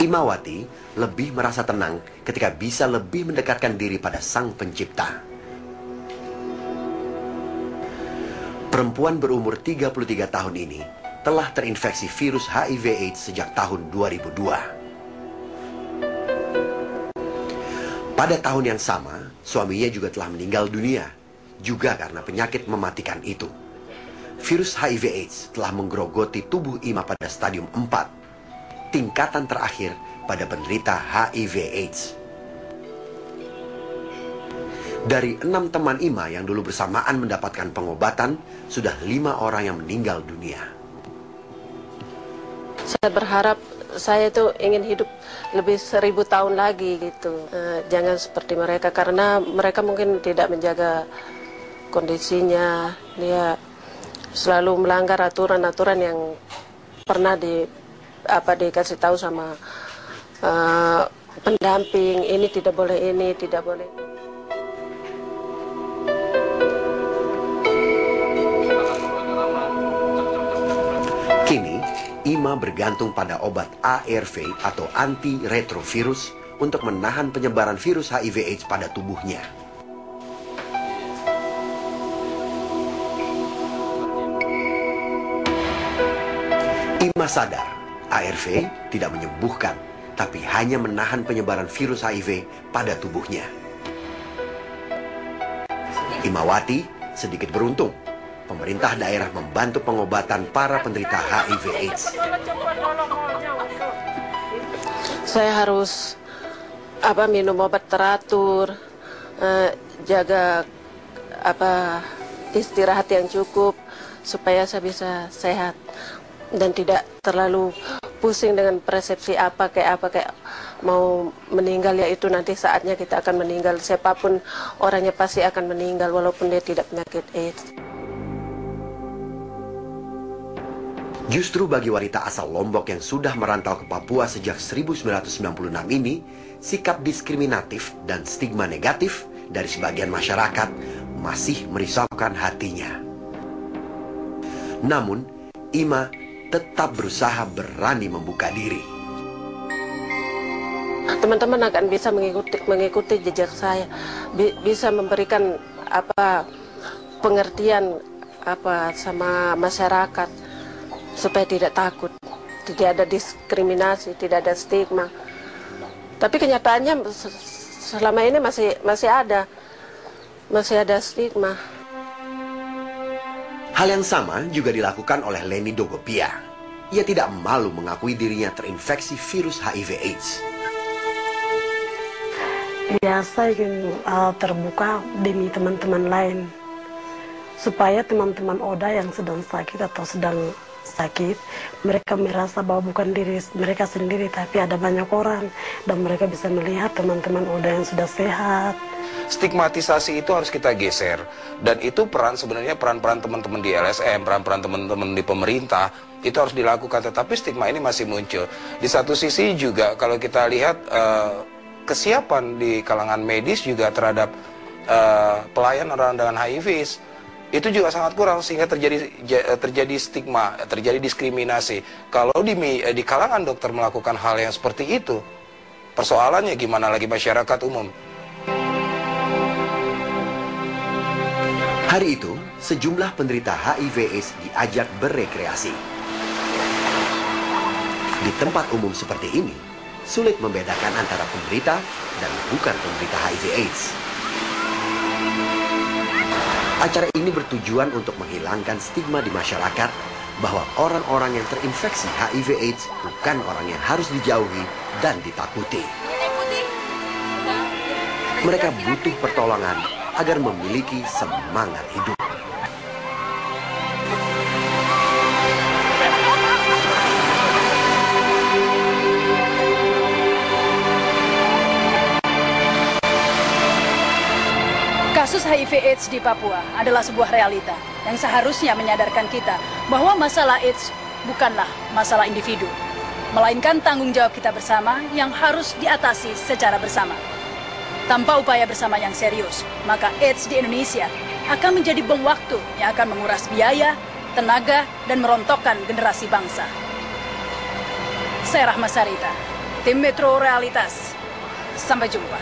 Imawati lebih merasa tenang ketika bisa lebih mendekatkan diri pada Sang Pencipta. Perempuan berumur 33 tahun ini telah terinfeksi virus HIV/AIDS sejak tahun 2002. Pada tahun yang sama, suaminya juga telah meninggal dunia, juga karena penyakit mematikan itu. Virus HIV/AIDS telah menggerogoti tubuh Ima pada stadium 4, tingkatan terakhir pada penderita HIV/AIDS. Dari 6 teman Ima yang dulu bersamaan mendapatkan pengobatan, sudah 5 orang yang meninggal dunia. Saya berharap saya itu ingin hidup lebih 1000 tahun lagi gitu. Jangan seperti mereka, karena mereka mungkin tidak menjaga kondisinya. Dia selalu melanggar aturan-aturan yang pernah dikasih tahu sama pendamping. Ini tidak boleh, ini tidak boleh. Kini, Ima bergantung pada obat ARV atau antiretrovirus untuk menahan penyebaran virus HIV/AIDS pada tubuhnya. Ima sadar, ARV tidak menyembuhkan, tapi hanya menahan penyebaran virus HIV pada tubuhnya. Imawati sedikit beruntung. Pemerintah daerah membantu pengobatan para penderita HIV/AIDS. Saya harus minum obat teratur, jaga istirahat yang cukup supaya saya bisa sehat dan tidak terlalu pusing dengan persepsi kayak mau meninggal, yaitu nanti saatnya kita akan meninggal. Siapapun orangnya pasti akan meninggal walaupun dia tidak penyakit AIDS. Justru bagi wanita asal Lombok yang sudah merantau ke Papua sejak 1996 ini, sikap diskriminatif dan stigma negatif dari sebagian masyarakat masih merisaukan hatinya. Namun, Ima tetap berusaha berani membuka diri. Teman-teman akan bisa mengikuti jejak saya, bisa memberikan pengertian sama masyarakat, supaya tidak takut, tidak ada diskriminasi, tidak ada stigma. Tapi kenyataannya selama ini masih ada stigma. Hal yang sama juga dilakukan oleh Leni Dogopia. Ia tidak malu mengakui dirinya terinfeksi virus HIV/AIDS. Ya, saya ingin terbuka demi teman-teman lain, supaya teman-teman Oda yang sedang sakit atau sedang sakit, mereka merasa bahwa bukan diri mereka sendiri, tapi ada banyak orang, dan mereka bisa melihat teman-teman Oda yang sudah sehat. Stigmatisasi itu harus kita geser, dan itu sebenarnya peran-peran teman-teman di LSM, peran-peran teman-teman di pemerintah itu harus dilakukan, tetapi stigma ini masih muncul. Di satu sisi juga kalau kita lihat kesiapan di kalangan medis juga terhadap pelayan orang dengan HIV itu juga sangat kurang, sehingga terjadi stigma, terjadi diskriminasi. Kalau di kalangan dokter melakukan hal yang seperti itu, persoalannya gimana lagi masyarakat umum? Hari itu, sejumlah penderita HIV/AIDS diajak berrekreasi. Di tempat umum seperti ini, sulit membedakan antara penderita dan bukan penderita HIV/AIDS. Acara ini bertujuan untuk menghilangkan stigma di masyarakat bahwa orang-orang yang terinfeksi HIV/AIDS bukan orang yang harus dijauhi dan ditakuti. Mereka butuh pertolongan agar memiliki semangat hidup. Kasus HIV/AIDS di Papua adalah sebuah realita yang seharusnya menyadarkan kita bahwa masalah AIDS bukanlah masalah individu, melainkan tanggung jawab kita bersama yang harus diatasi secara bersama. Tanpa upaya bersama yang serius, maka AIDS di Indonesia akan menjadi bom waktu yang akan menguras biaya, tenaga, dan merontokkan generasi bangsa. Saya Rahma Sarita, Tim Metro Realitas, sampai jumpa.